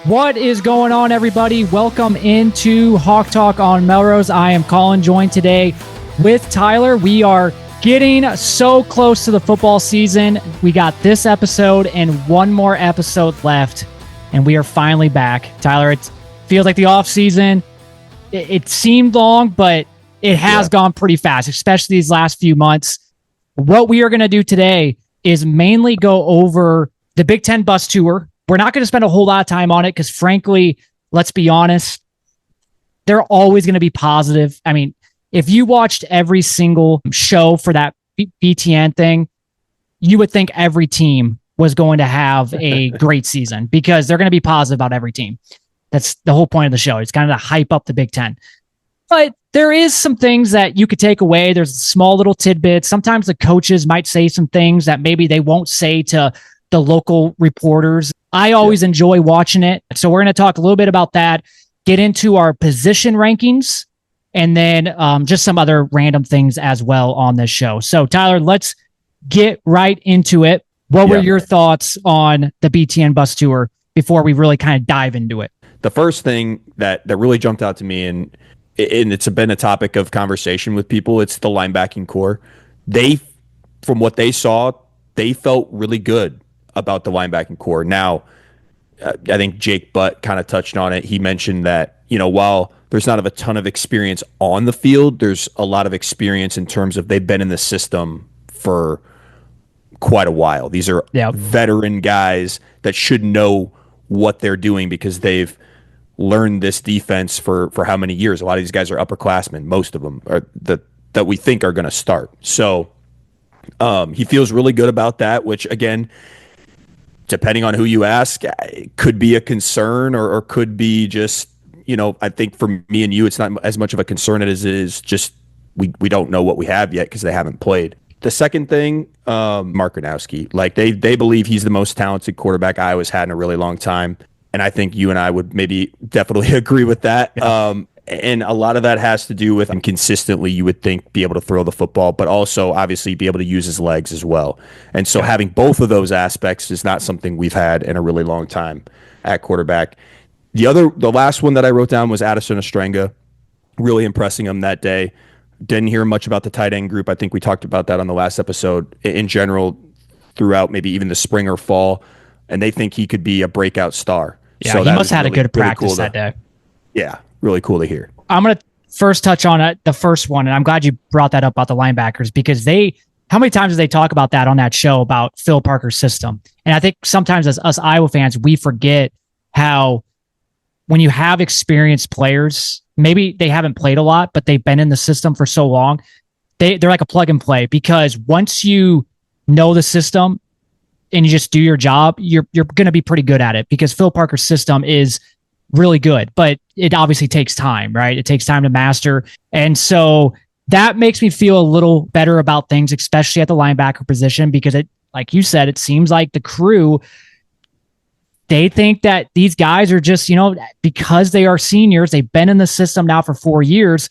What is going on, everybody? Welcome into Hawk Talk on Melrose. I am Collin, joined today with Tyler. We are getting so close to the football season. We got this episode and one more episode left, and we are finally back. Tyler, it feels like the off season. It seemed long, but it has gone pretty fast, especially these last few months. What we are going to do today is mainly go over the Big Ten bus tour. We're not going to spend a whole lot of time on it because, frankly, let's be honest, they're always going to be positive. I mean, if you watched every single show for that BTN thing, you would think every team was going to have a great season because they're going to be positive about every team. That's the whole point of the show. It's kind of to hype up the Big Ten. But there is some things that you could take away. There's small little tidbits. Sometimes the coaches might say some things that maybe they won't say to the local reporters. I always enjoy watching it. So we're going to talk a little bit about that, get into our position rankings, and then just some other random things as well on this show. So Tyler, let's get right into it. What were your thoughts on the BTN bus tour before we really kind of dive into it? The first thing that really jumped out to me, and it's been a topic of conversation with people, it's the linebacking core. From what they saw, they felt really good about the linebacking core. Now, I think Jake Butt kind of touched on it. He mentioned that, while there's not a ton of experience on the field, there's a lot of experience in terms of they've been in the system for quite a while. These are veteran guys that should know what they're doing because they've learned this defense for how many years. A lot of these guys are upperclassmen. Most of them are that we think are going to start. So he feels really good about that, which, again, depending on who you ask, it could be a concern or could be just, I think for me and you, it's not as much of a concern as it is just we don't know what we have yet because they haven't played. The second thing, Mark Gronowski, like they believe he's the most talented quarterback Iowa's had in a really long time. And I think you and I would maybe definitely agree with that. Yeah. And a lot of that has to do with him consistently, you would think, be able to throw the football, but also obviously be able to use his legs as well. And so having both of those aspects is not something we've had in a really long time at quarterback. The last one that I wrote down was Addison Ostrenga, really impressing him that day. Didn't hear much about the tight end group. I think we talked about that on the last episode. In general, throughout maybe even the spring or fall, and they think he could be a breakout star. Yeah, so he must have had a good practice that day. Yeah, really cool to hear. I'm going to first touch on it, the first one, and I'm glad you brought that up about the linebackers because how many times do they talk about that on that show about Phil Parker's system? And I think sometimes as us Iowa fans, we forget how when you have experienced players, maybe they haven't played a lot, but they've been in the system for so long, they're like a plug and play because once you know the system and you just do your job, you're going to be pretty good at it because Phil Parker's system is really good, but it obviously takes time, right? It takes time to master. And so that makes me feel a little better about things, especially at the linebacker position, because like you said, it seems like the crew, they think that these guys are just, because they are seniors, they've been in the system now for 4 years,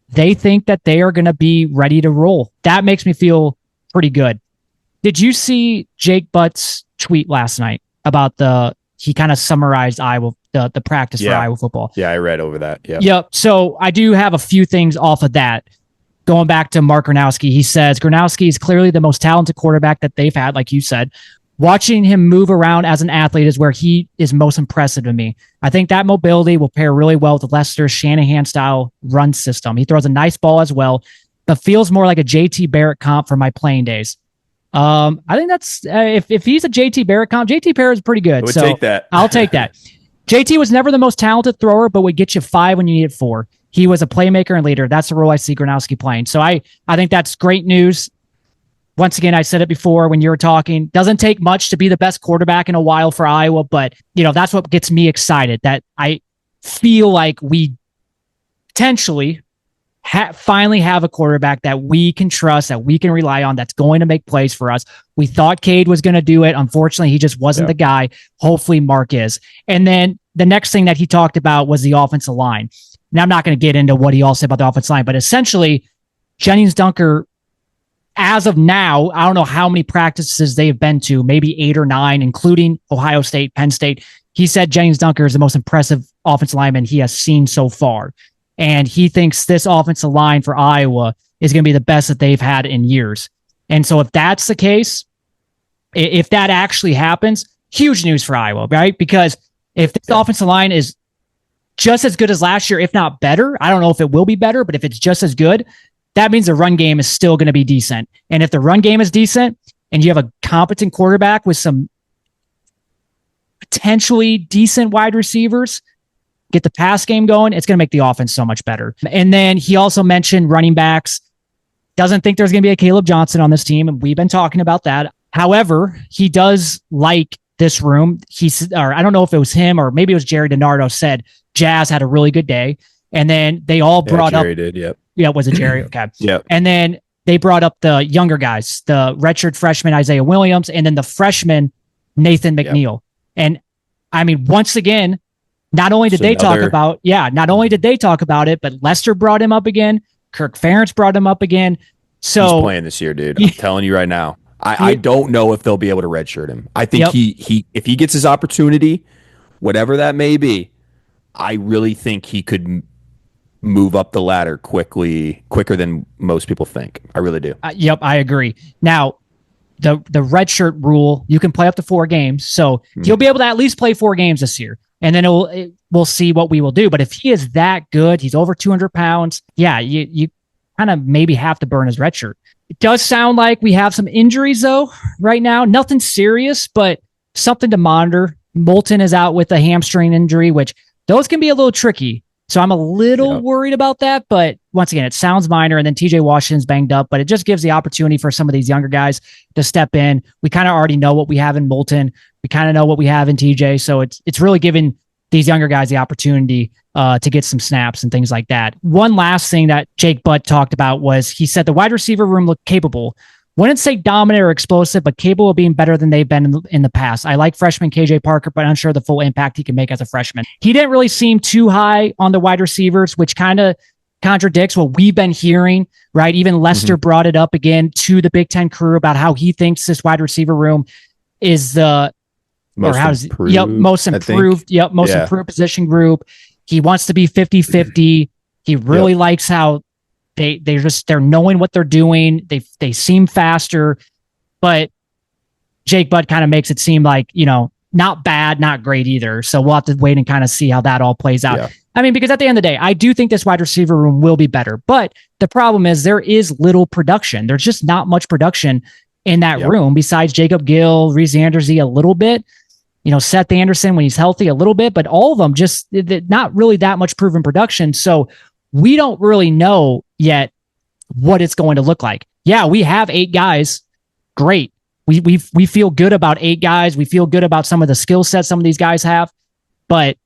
they think that they are going to be ready to roll. That makes me feel pretty good. Did you see Jake Butt's tweet last night about he kind of summarized Iowa, the practice for Iowa football? Yeah, I read over that. Yeah. Yep. So I do have a few things off of that. Going back to Mark Gronowski, he says, Gronowski is clearly the most talented quarterback that they've had, like you said. Watching him move around as an athlete is where he is most impressive to me. I think that mobility will pair really well with Lester's Shanahan-style run system. He throws a nice ball as well, but feels more like a JT Barrett comp from my playing days. I think that's if he's a JT Barrett comp, JT Barrett is pretty good. Take that. I'll take that. JT was never the most talented thrower, but would get you 5 when you needed 4. He was a playmaker and leader. That's the role I see Gronowski playing. So I think that's great news. Once again, I said it before when you were talking, doesn't take much to be the best quarterback in a while for Iowa, but that's what gets me excited, that I feel like we potentially finally have a quarterback that we can trust, that we can rely on, that's going to make plays for us. We thought Cade was going to do it. Unfortunately, he just wasn't the guy. Hopefully Mark is. And then the next thing that he talked about was the offensive line. Now, I'm not going to get into what he all said about the offensive line, but essentially Jennings Dunker, as of now, I don't know how many practices they've been to, maybe 8 or 9, including Ohio State, Penn State. he said James Dunker is the most impressive offensive lineman he has seen so far. And he thinks this offensive line for Iowa is going to be the best that they've had in years. And so if that's the case, if that actually happens, huge news for Iowa, right? Because if this offensive line is just as good as last year, if not better, I don't know if it will be better, but if it's just as good, that means the run game is still going to be decent. And if the run game is decent and you have a competent quarterback with some potentially decent wide receivers, get the pass game going, it's going to make the offense so much better. And then he also mentioned running backs. Doesn't think there's going to be a Caleb Johnson on this team, and we've been talking about that. However, he does like this room. Or I don't know if it was him or maybe it was Jerry DiNardo said Jazz had a really good day. And then they all brought Jerry up. Did, yep. Yeah, was it Jerry? Okay. Yep. And then they brought up the younger guys, the redshirt freshman Isaiah Williams, and then the freshman Nathan McNeil. Yep. And I mean, once again, not only did they talk about it, but Lester brought him up again. Kirk Ferentz brought him up again. So he's playing this year, dude. I'm telling you right now. I don't know if they'll be able to redshirt him. I think he if he gets his opportunity, whatever that may be, I really think he could move up the ladder quicker than most people think. I really do. Yep, I agree. Now, the redshirt rule, you can play up to 4 games, so he'll be able to at least play 4 games this year, and then we'll see what we will do. But if he is that good, he's over 200 pounds. Yeah, you kind of maybe have to burn his redshirt. It does sound like we have some injuries though right now. Nothing serious, but something to monitor. Moulton is out with a hamstring injury, which those can be a little tricky. So I'm a little worried about that. But once again, it sounds minor. And then TJ Washington's banged up, but it just gives the opportunity for some of these younger guys to step in. We kind of already know what we have in Moulton. We kind of know what we have in TJ. So it's really giving these younger guys the opportunity to get some snaps and things like that. One last thing that Jake Butt talked about was he said the wide receiver room looked capable. Wouldn't say dominant or explosive, but capable of being better than they've been in the past. I like freshman KJ Parker, but I'm unsure the full impact he can make as a freshman. He didn't really seem too high on the wide receivers, which kind of contradicts what we've been hearing, right? Even Lester brought it up again to the Big Ten crew about how he thinks this wide receiver room is the most improved position group. He wants to be 50-50. He really likes how they're knowing what they're doing. They seem faster, but Jake Butt kind of makes it seem like, not bad, not great either. So we'll have to wait and kind of see how that all plays out. Yeah. I mean, because at the end of the day, I do think this wide receiver room will be better, but the problem is there is little production. There's just not much production in that room besides Jacob Gill, Reese Andersey a little bit, Seth Anderson when he's healthy a little bit, but all of them just not really that much proven production. So we don't really know yet what it's going to look like. Yeah, we have 8 guys. Great. We feel good about 8 guys. We feel good about some of the skill sets some of these guys have. But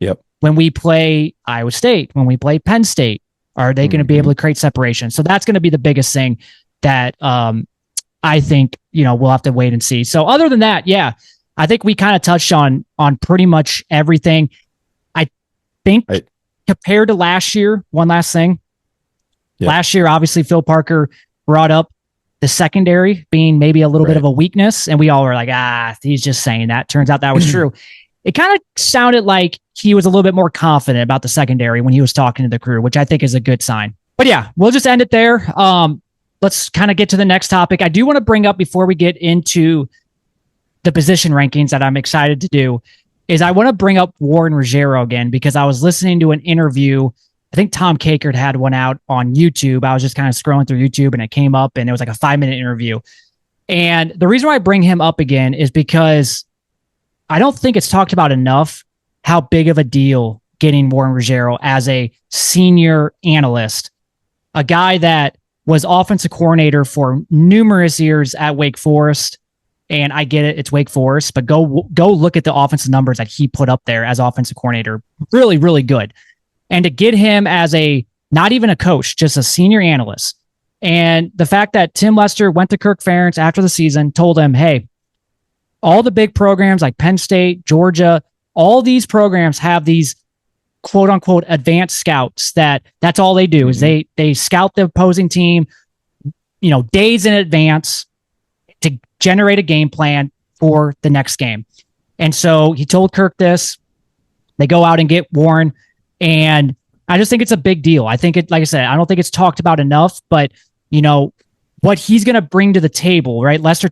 when we play Iowa State, when we play Penn State, are they going to be able to create separation? So that's going to be the biggest thing that I think, we'll have to wait and see. So other than that, I think we kind of touched on pretty much everything. I think compared to last year, one last thing. Last year, obviously, Phil Parker brought up the secondary being maybe a little bit of a weakness, and we all were like, he's just saying that. Turns out that was true. It kind of sounded like he was a little bit more confident about the secondary when he was talking to the crew, which I think is a good sign. But yeah, we'll just end it there. Let's kind of get to the next topic. I do want to bring up before we get into the position rankings that I'm excited to do is I want to bring up Warren Ruggiero again, because I was listening to an interview. I think Tom Kakert had one out on YouTube. I was just kind of scrolling through YouTube and it came up and it was like a 5-minute interview. And the reason why I bring him up again is because I don't think it's talked about enough how big of a deal getting Warren Ruggiero as a senior analyst, a guy that was offensive coordinator for numerous years at Wake Forest. And I get it, it's Wake Forest, but go look at the offensive numbers that he put up there as offensive coordinator. Really, really good. And to get him as not even a coach, just a senior analyst. And the fact that Tim Lester went to Kirk Ferentz after the season, told him, hey, all the big programs like Penn State, Georgia, all these programs have these quote unquote advanced scouts that's all they do is they scout the opposing team, days in advance to generate a game plan for the next game. And so he told Kirk this. They go out and get Warren, and I just think it's a big deal. I think like I said, I don't think it's talked about enough, but what he's going to bring to the table, right? Lester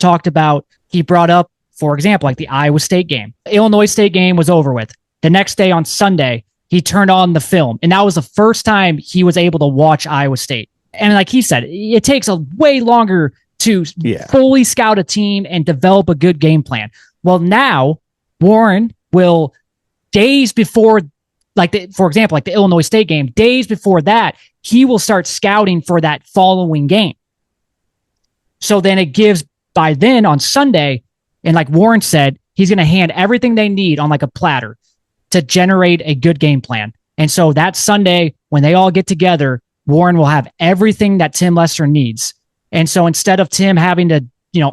he brought up, for example, like the Iowa State game. Illinois State game was over with. The next day on Sunday, he turned on the film, and that was the first time he was able to watch Iowa State. And like he said, it takes a way longer to fully scout a team and develop a good game plan. Well, now Warren will, days before, for example, like the Illinois State game, days before that, he will start scouting for that following game. So then it gives, by then on Sunday, and like Warren said, he's going to hand everything they need on like a platter to generate a good game plan. And so that Sunday, when they all get together, Warren will have everything that Tim Lester needs. And so instead of Tim having to,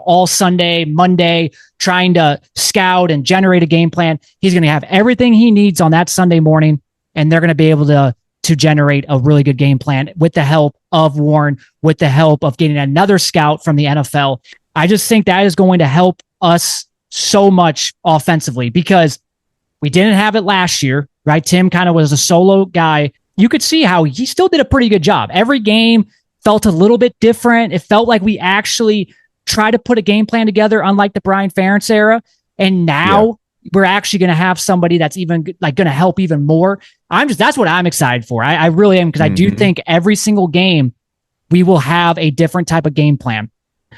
all Sunday, Monday, trying to scout and generate a game plan, he's going to have everything he needs on that Sunday morning, and they're going to be able to generate a really good game plan with the help of Warren, with the help of getting another scout from the NFL. I just think that is going to help us so much offensively because we didn't have it last year, right? Tim kind of was a solo guy. You could see how he still did a pretty good job. Every game felt a little bit different. It felt like we actually tried to put a game plan together, unlike the Brian Ferentz era. And now we're actually going to have somebody that's even like going to help even more. That's what I'm excited for. I really am, because I do think every single game we will have a different type of game plan.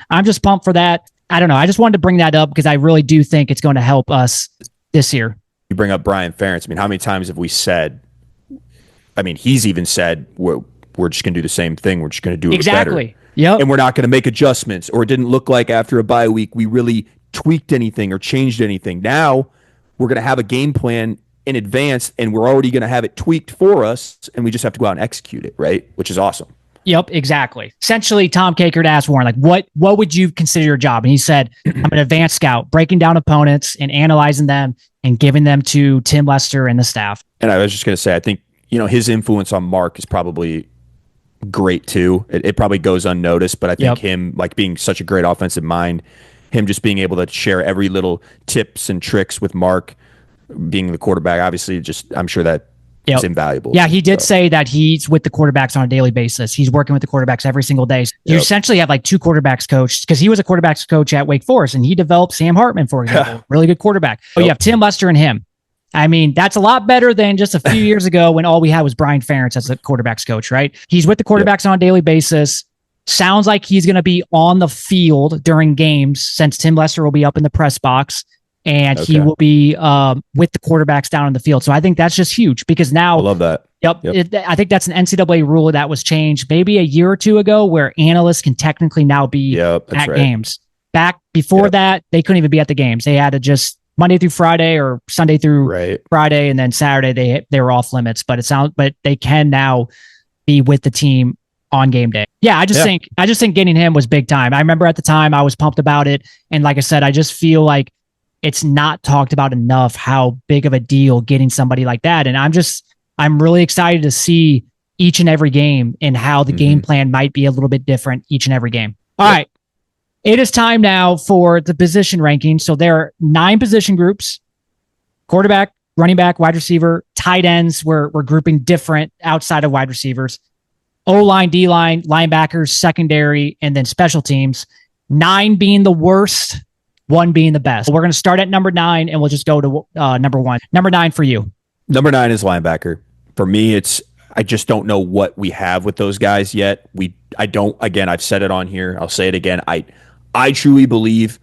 I'm just pumped for that. I don't know. I just wanted to bring that up because I really do think it's going to help us this year. You bring up Brian Ferentz. I mean, how many times have we said, he's even said, we're just going to do the same thing. We're just going to do it better. Yep. And we're not going to make adjustments, or it didn't look like after a bye week we really tweaked anything or changed anything. Now we're going to have a game plan in advance, and we're already going to have it tweaked for us, and we just have to go out and execute it, right? Which is awesome. Yep, exactly. Essentially, Tom Kakert asked Warren, like, what would you consider your job? And he said, I'm an advanced scout, breaking down opponents and analyzing them and giving them to Tim Lester and the staff. And I was just going to say, I think, his influence on Mark is probably great too. It probably goes unnoticed, but I think him like being such a great offensive mind, him just being able to share every little tips and tricks with Mark, being the quarterback, obviously, I'm sure that is invaluable. Yeah, he did say that he's with the quarterbacks on a daily basis. He's working with the quarterbacks every single day. So you essentially have like two quarterbacks coached, because he was a quarterbacks coach at Wake Forest, and he developed Sam Hartman, for example, really good quarterback. But you have Tim Lester and him. That's a lot better than just a few years ago when all we had was Brian Ferentz as the quarterbacks coach, right? He's with the quarterbacks on a daily basis. Sounds like he's going to be on the field during games, since Tim Lester will be up in the press box, and he will be with the quarterbacks down in the field. So I think that's just huge, because now... I love that. I think that's an NCAA rule that was changed maybe a year or two ago, where analysts can technically now be at games. Back before that, they couldn't even be at the games. They had to just Monday through Friday or Sunday through Friday, and then Saturday they were off limits. But they can now be with the team on game day. Yeah, I just think getting him was big time. I remember at the time I was pumped about it, and like I said, I just feel like it's not talked about enough how big of a deal getting somebody like that. And I'm really excited to see each and every game and how the game plan might be a little bit different each and every game. All right. It is time now for the position ranking. So there are 9 position groups: quarterback, running back, wide receiver, tight ends. We're grouping different outside of wide receivers, O-line, D-line, linebackers, secondary, and then special teams. 9 being the worst, 1 being the best. We're going to start at number 9, and we'll just go to number 1. Number 9 for you. Number 9 is linebacker. For me, I just don't know what we have with those guys yet. Again, I've said it on here. I'll say it again. I truly believe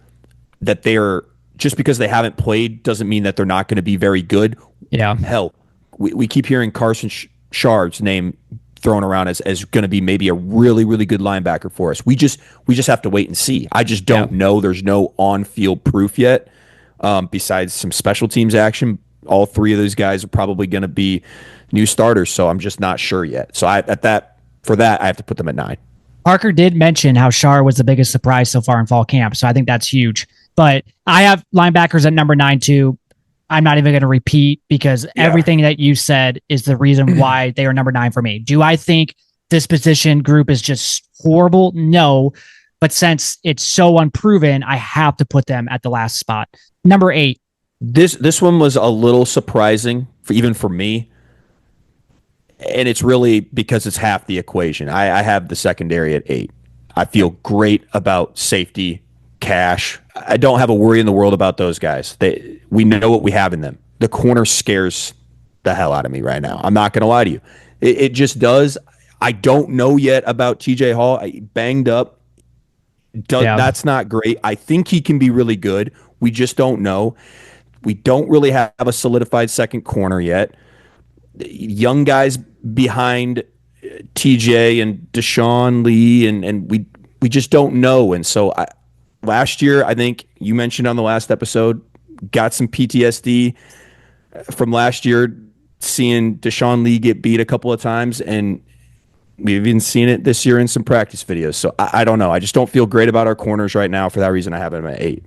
that they're, just because they haven't played doesn't mean that they're not going to be very good. Yeah. Hell, we keep hearing Carson Sharp's name thrown around as going to be maybe a really, really good linebacker for us. We just have to wait and see. I just don't know. There's no on-field proof yet. Besides some special teams action, all 3 of those guys are probably going to be new starters. So I'm just not sure yet. So I have to put them at 9. Parker did mention how Shar was the biggest surprise so far in fall camp. So I think that's huge. But I have linebackers at number 9 too. I'm not even going to repeat, because everything that you said is the reason why they are number 9 for me. Do I think this position group is just horrible? No. But since it's so unproven, I have to put them at the last spot. Number 8. This one was a little surprising even for me. And it's really because it's half the equation. I have the secondary at 8. I feel great about safety, cash. I don't have a worry in the world about those guys. We know what we have in them. The corner scares the hell out of me right now. I'm not going to lie to you. It just does. I don't know yet about TJ Hall. Banged up. That's not great. I think he can be really good. We just don't know. We don't really have a solidified second corner yet. Young guys behind TJ and Deshaun Lee, and we just don't know. And so last year, I think you mentioned on the last episode, got some PTSD from last year, seeing Deshaun Lee get beat a couple of times, and we've even seen it this year in some practice videos. So I don't know. I just don't feel great about our corners right now. For that reason, I have them at 8.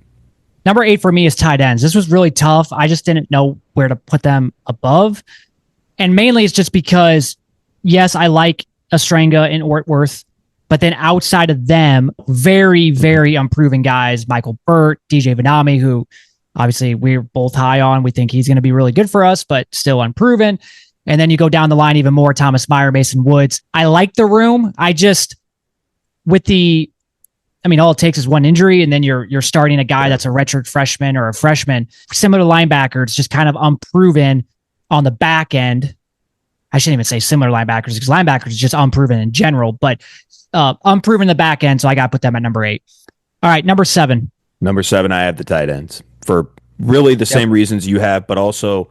Number 8 for me is tight ends. This was really tough. I just didn't know where to put them above. And mainly it's just because, yes, I like Ostrenga and Ortworth, but then outside of them, very, very unproven guys, Michael Burt, DJ Vanami, who obviously we're both high on. We think he's going to be really good for us, but still unproven. And then you go down the line even more, Thomas Meyer, Mason Woods. I like the room. All it takes is one injury, and then you're starting a guy that's a redshirt freshman or a freshman. Similar to linebackers, just kind of unproven on the back end. I shouldn't even say similar linebackers, because linebackers is just unproven in general, but unproven the back end, so I got to put them at number 8. All right, number 7. Number 7, I have the tight ends for really the same reasons you have, but also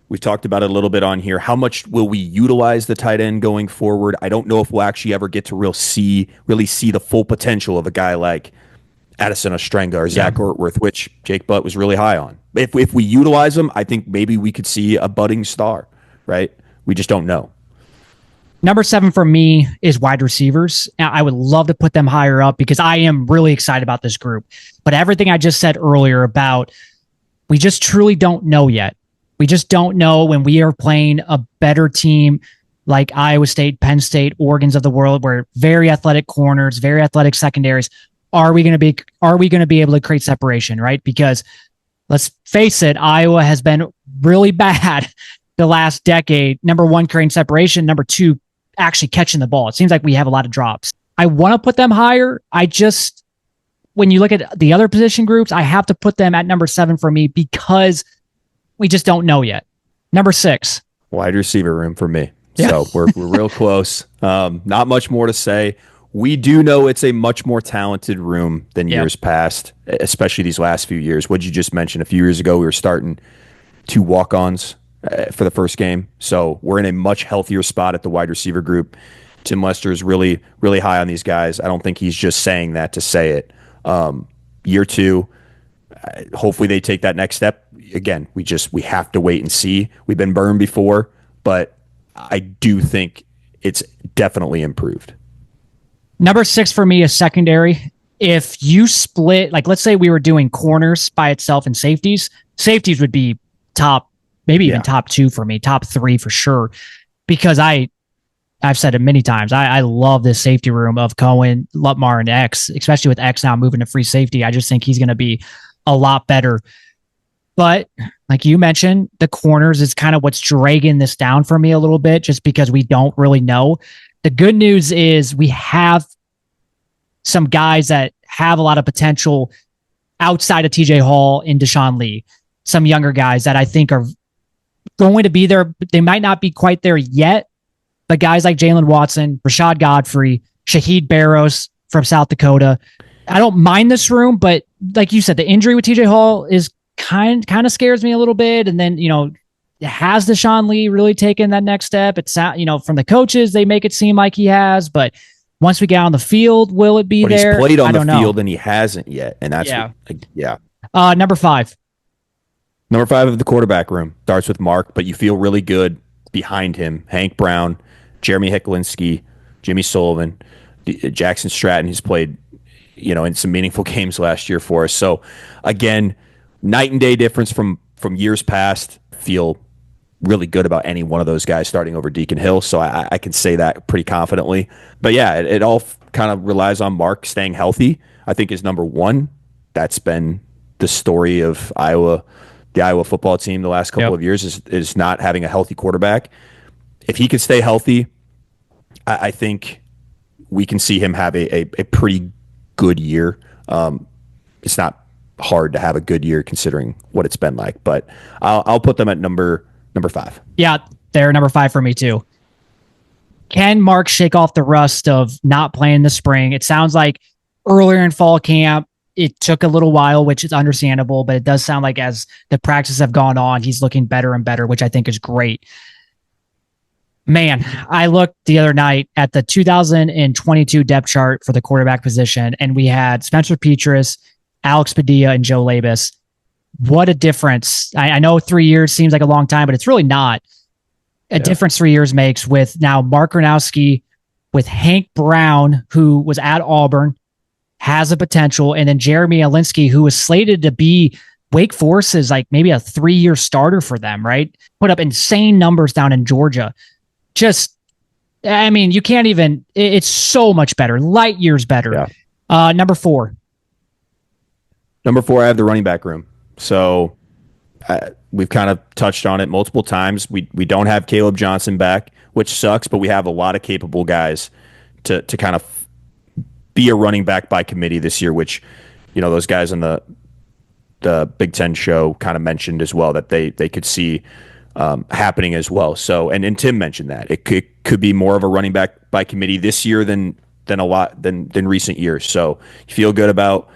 we've talked about it a little bit on here. How much will we utilize the tight end going forward? I don't know if we'll actually ever get to really see the full potential of a guy like Addison Ostrenga or Zach Ortworth, which Jake Butt was really high on. If we utilize them, I think maybe we could see a budding star, right? We just don't know. Number 7 for me is wide receivers. Now, I would love to put them higher up because I am really excited about this group. But everything I just said earlier about we just truly don't know yet. We just don't know when we are playing a better team like Iowa State, Penn State, Oregon's of the world, where very athletic corners, very athletic secondaries. Are we going to be able to create separation, right? Because let's face it, Iowa has been really bad the last decade. Number 1, creating separation. Number 2, actually catching the ball. It seems like we have a lot of drops. I want to put them higher. When you look at the other position groups, I have to put them at number 7 for me because we just don't know yet. Number 6. Wide receiver room for me. Yeah. So we're real close. Not much more to say. We do know it's a much more talented room than years past, especially these last few years. What you just mentioned, a few years ago, we were starting 2 walk-ons for the first game. So we're in a much healthier spot at the wide receiver group. Tim Lester is really, really high on these guys. I don't think he's just saying that to say it. Year 2, hopefully they take that next step. Again, we have to wait and see. We've been burned before, but I do think it's definitely improved. Number 6 for me is secondary. If you split, like let's say we were doing corners by itself and safeties would be top, maybe even top 2 for me, top 3 for sure. Because I've said it many times. I love this safety room of Cohen, Lutmar, and X, especially with X now moving to free safety. I just think he's going to be a lot better. But like you mentioned, the corners is kind of what's dragging this down for me a little bit, just because we don't really know. The good news is we have some guys that have a lot of potential outside of TJ Hall and Deshaun Lee. Some younger guys that I think are going to be there. They might not be quite there yet, but guys like Jalen Watson, Rashad Godfrey, Shaheed Barrows from South Dakota. I don't mind this room, but like you said, the injury with TJ Hall is kind of scares me a little bit. And then, has Deshaun Lee really taken that next step? It's, from the coaches, they make it seem like he has, but once we get on the field, will it be there? He's played on the field and he hasn't yet. And that's, Number 5. Number 5 of the quarterback room starts with Mark, but you feel really good behind him. Hank Brown, Jeremy Hiklinski, Jimmy Sullivan, Jackson Stratton, who's played, in some meaningful games last year for us. So again, night and day difference from years past. Feel really good about any one of those guys starting over Deacon Hill. So I can say that pretty confidently. But yeah, it all kind of relies on Mark staying healthy, I think, is number 1. That's been the story of Iowa the Iowa football team the last couple of years is not having a healthy quarterback. If he could stay healthy, I think we can see him have a pretty good year. It's not hard to have a good year considering what it's been like, but I'll put them at number 5. Yeah, they're number 5 for me too. Can Mark shake off the rust of not playing the spring? It sounds like earlier in fall camp, it took a little while, which is understandable, but it does sound like as the practices have gone on, he's looking better and better, which I think is great. Man, I looked the other night at the 2022 depth chart for the quarterback position, and we had Spencer Petras, Alex Padilla, and Joe Labus. What a difference. I know 3 years seems like a long time, but it's really not. A difference 3 years makes with now Mark Gronowski, with Hank Brown, who was at Auburn, has a potential, and then Jeremy Alinsky, who was slated to be Wake Forest's like maybe a 3-year starter for them, right? Put up insane numbers down in Georgia. Just, I mean, you can't even, it's so much better, light years better. Yeah. Number 4. Number 4, I have the running back room. So we've kind of touched on it multiple times. We don't have Caleb Johnson back, which sucks, but we have a lot of capable guys to kind of be a running back by committee this year, which, you know, those guys on the Big Ten show kind of mentioned as well that they could see happening as well. So, and Tim mentioned that it could be more of a running back by committee this year than recent years. So you feel good about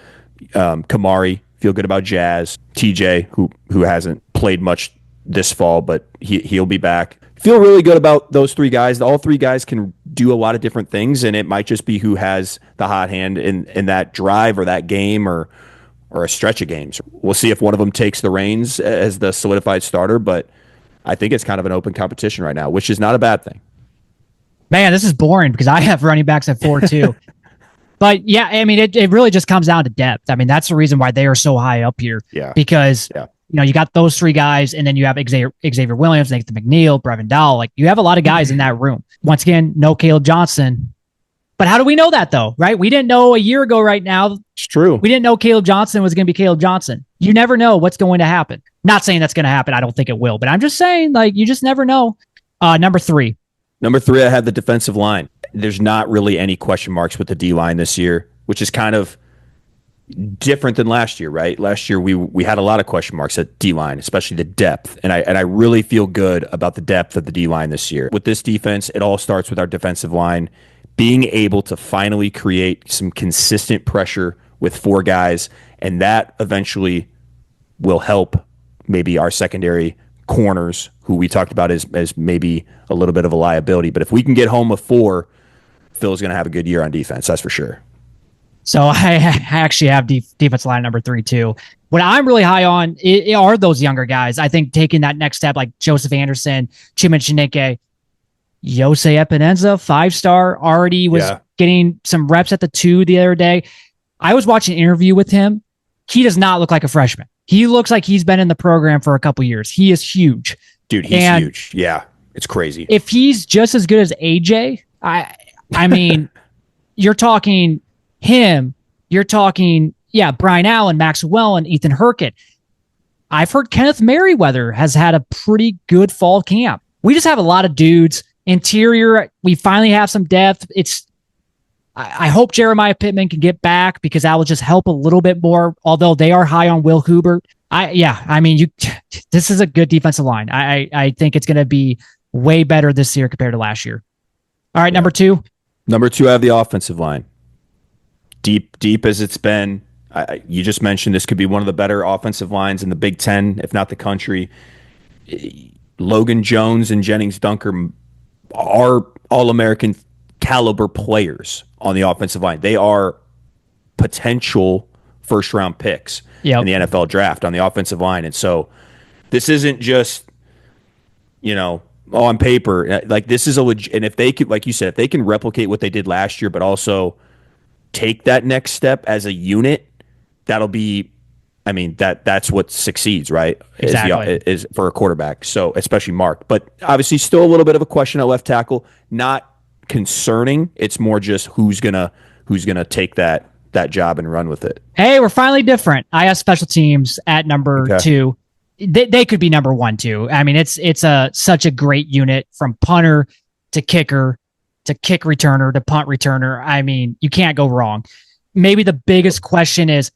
Kamari, feel good about Jazz, TJ, who hasn't played much this fall, but he'll be back. Feel really good about those 3 guys. All 3 guys can do a lot of different things, and it might just be who has the hot hand in that drive or that game or a stretch of games. We'll see if one of them takes the reins as the solidified starter, but I think it's kind of an open competition right now, which is not a bad thing. Man, this is boring because I have running backs at 4 too. But yeah, I mean, it really just comes down to depth. I mean, that's the reason why they are so high up here. Yeah. Because you know, you got those 3 guys, and then you have Xavier Williams, Nathan McNeil, Brevin Dowell. Like, you have a lot of guys in that room. Once again, no Caleb Johnson. But how do we know that though, right? We didn't know a year ago right now. It's true. We didn't know Caleb Johnson was going to be Caleb Johnson. You never know what's going to happen. Not saying that's going to happen. I don't think it will, but I'm just saying, like, you just never know. Number 3. Number 3, I have the defensive line. There's not really any question marks with the D-line this year, which is kind of different than last year, right? Last year we had a lot of question marks at D-line, especially the depth, and I really feel good about the depth of the D-line this year. With this defense, it all starts with our defensive line being able to finally create some consistent pressure with 4 guys, and that eventually will help maybe our secondary corners, who we talked about as maybe a little bit of a liability. But if we can get home with 4, Phil's going to have a good year on defense, that's for sure. So I actually have defense line number 3 too. What I'm really high on are those younger guys. I think taking that next step, like Joseph Anderson, Chima Chineke, Yose Epinenza, 5-star, already was getting some reps at the 2 the other day. I was watching an interview with him. He does not look like a freshman. He looks like he's been in the program for a couple years. He is huge. Dude, he's huge. Yeah, it's crazy. If he's just as good as AJ, I mean, you're talking him, you're talking, Brian Allen, Max Llewellyn, Ethan Hurkett. I've heard Kenneth Merriweather has had a pretty good fall camp. We just have a lot of dudes. Interior, we finally have some depth. I hope Jeremiah Pittman can get back because that will just help a little bit more, although they are high on Will Hubert. This is a good defensive line. I think it's going to be way better this year compared to last year. All right, number 2. Number 2, I have the offensive line. Deep as it's been. You just mentioned this could be one of the better offensive lines in the Big Ten, if not the country. Logan Jones and Jennings Dunker are All-American caliber players on the offensive line. They are potential first-round picks in the NFL draft on the offensive line. And so this isn't just, on paper. Like, this is and if they could, like you said, if they can replicate what they did last year, but also take that next step as a unit, that'll be, that's what succeeds, right? Exactly. Is for a quarterback. So especially Mark, but obviously still a little bit of a question at left tackle. Not concerning. It's more just who's gonna take that job and run with it. Hey, we're finally different. I have special teams at number 2. they could be number one too. I mean, it's such a great unit from punter to kicker to kick returner to punt returner. I mean, you can't go wrong. Maybe the biggest question is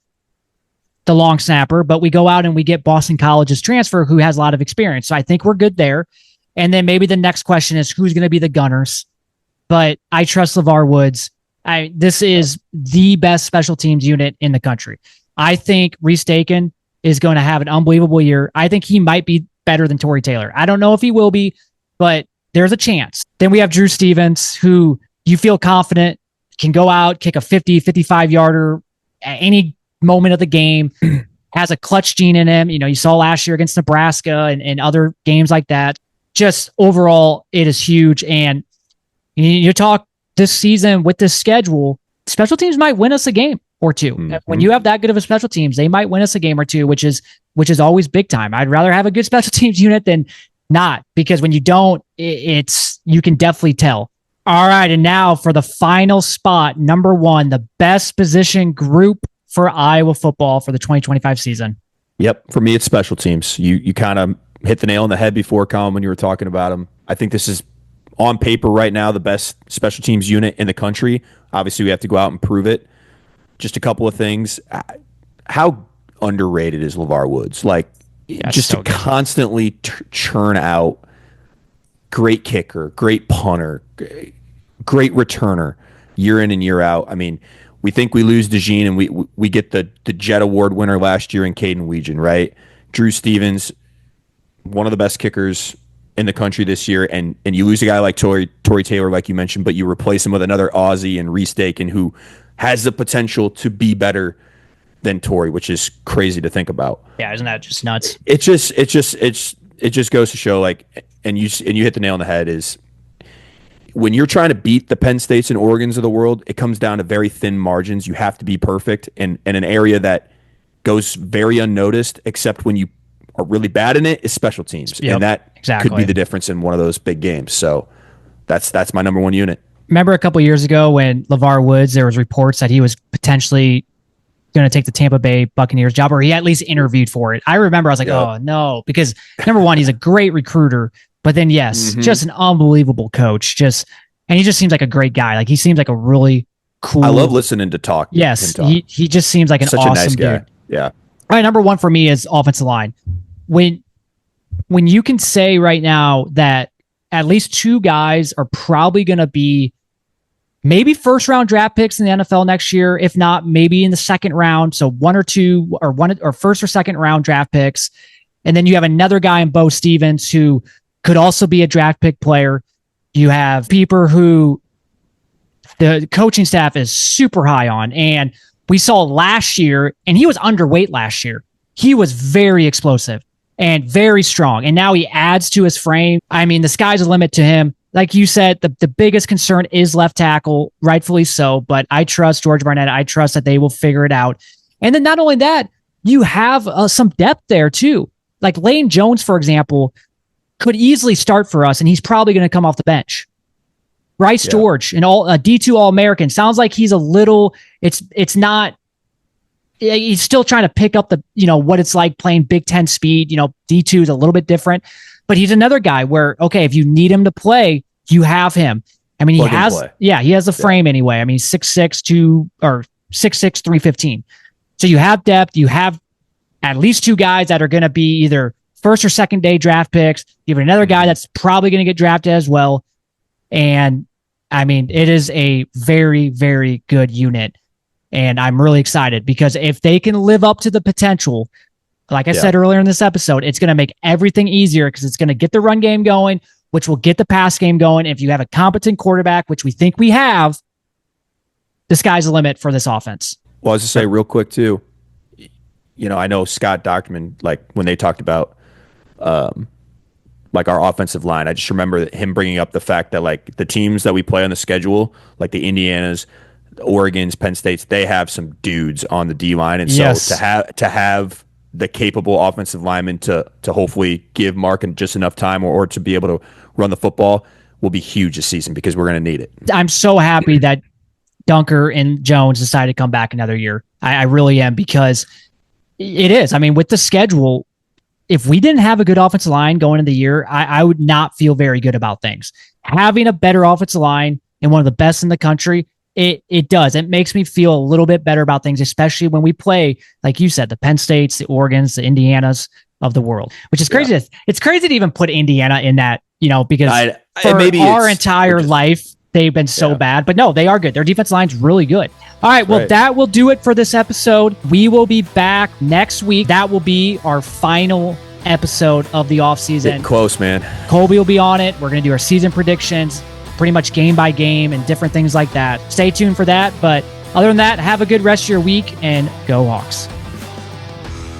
the long snapper, but we go out and we get Boston College's transfer who has a lot of experience. So I think we're good there. And then maybe the next question is who's going to be the gunners. But I trust LeVar Woods. This is the best special teams unit in the country. I think Reese Dakin is going to have an unbelievable year. I think he might be better than Tory Taylor. I don't know if he will be, but there's a chance. Then we have Drew Stevens, who you feel confident can go out, kick a 50, 55-yarder at any moment of the game, has a clutch gene in him. You saw last year against Nebraska and other games like that. Just overall, it is huge. And you talk this season with this schedule, special teams might win us a game or two. Mm-hmm. When you have that good of a special teams, they might win us a game or two, which is always big time. I'd rather have a good special teams unit than not, because when you don't, you can definitely tell. All right, and now for the final spot, number one, the best position group for Iowa football for the 2025 season. Yep, for me, it's special teams. You kind of hit the nail on the head before, Colin, when you were talking about them. I think this is, on paper right now, the best special teams unit in the country. Obviously, we have to go out and prove it. Just a couple of things. How underrated is LeVar Woods? Like, just so to constantly churn out great kicker, great punter, great returner, year in and year out. I mean, we think we lose DeJean, and we get the Jet Award winner last year in Caden Weegan, right? Drew Stevens, one of the best kickers in the country this year, and you lose a guy like Tory Taylor, like you mentioned, but you replace him with another Aussie and Reese Dakin, who has the potential to be better than Tory, which is crazy to think about. Yeah, isn't that just nuts? It just goes to show, like, and you hit the nail on the head, is when you're trying to beat the Penn States and Oregons of the world, it comes down to very thin margins. You have to be perfect in an area that goes very unnoticed, except when you are really bad in it, is special teams. Yep, and that exactly could be the difference in one of those big games. So that's my number one unit. Remember a couple years ago when LeVar Woods, there was reports that he was potentially going to take the Tampa Bay Buccaneers job, or he at least interviewed for it. I remember I was like, oh no, because number one, he's a great recruiter, but then just an unbelievable coach. And he just seems like a great guy. Like, he seems like a really cool. I love listening to talk. Yes, he just seems like an such awesome a nice guy. dude. Yeah. All right, number one for me is offensive line. When you can say right now that at least two guys are probably going to be maybe first round draft picks in the NFL next year, if not maybe in the second round. So one or first or second round draft picks. And then you have another guy in Bo Stevens who could also be a draft pick player. You have Pieper, who the coaching staff is super high on. And we saw last year, and he was underweight last year. He was very explosive and very strong. And now he adds to his frame. I mean, the sky's the limit to him. Like you said, the biggest concern is left tackle, rightfully so. But I trust George Barnett. I trust that they will figure it out. And then not only that, you have some depth there too. Like Lane Jones, for example, could easily start for us, and he's probably going to come off the bench. Bryce George, a D2 All-American. Sounds like he's a little, it's not, he's still trying to pick up the, what it's like playing Big Ten speed. D2 is a little bit different, but he's another guy where, okay, if you need him to play, you have him. I mean, he has a frame anyway. I mean, 6'6", 315. So you have depth. You have at least two guys that are going to be either first or second day draft picks. You have another guy that's probably going to get drafted as well. And I mean, it is a very, very good unit. And I'm really excited because if they can live up to the potential, like I said earlier in this episode, it's going to make everything easier because it's going to get the run game going, which will get the pass game going. If you have a competent quarterback, which we think we have, the sky's the limit for this offense. Well, I was to say real quick too, I know Scott Dochterman, like when they talked about like our offensive line, I just remember him bringing up the fact that like the teams that we play on the schedule, like the Indianas, the Oregons, Penn States, they have some dudes on the D line, and so to have the capable offensive lineman to hopefully give Mark just enough time or to be able to run the football will be huge this season because we're going to need it. I'm so happy that Dunker and Jones decided to come back another year. I really am, because it is. I mean, with the schedule, if we didn't have a good offensive line going into the year, I would not feel very good about things. Having a better offensive line and one of the best in the country, it does. It makes me feel a little bit better about things, especially when we play, like you said, the Penn States, the Oregons, the Indianas of the world, which is crazy. Yeah. It's crazy to even put Indiana in that, because for our entire life, they've been so bad. But no, they are good. Their defense line's really good. All right, well, that will do it for this episode. We will be back next week. That will be our final episode of the offseason. Getting close, man. Colby will be on it. We're going to do our season predictions, pretty much game by game and different things like that. Stay tuned for that. But other than that, have a good rest of your week and go Hawks.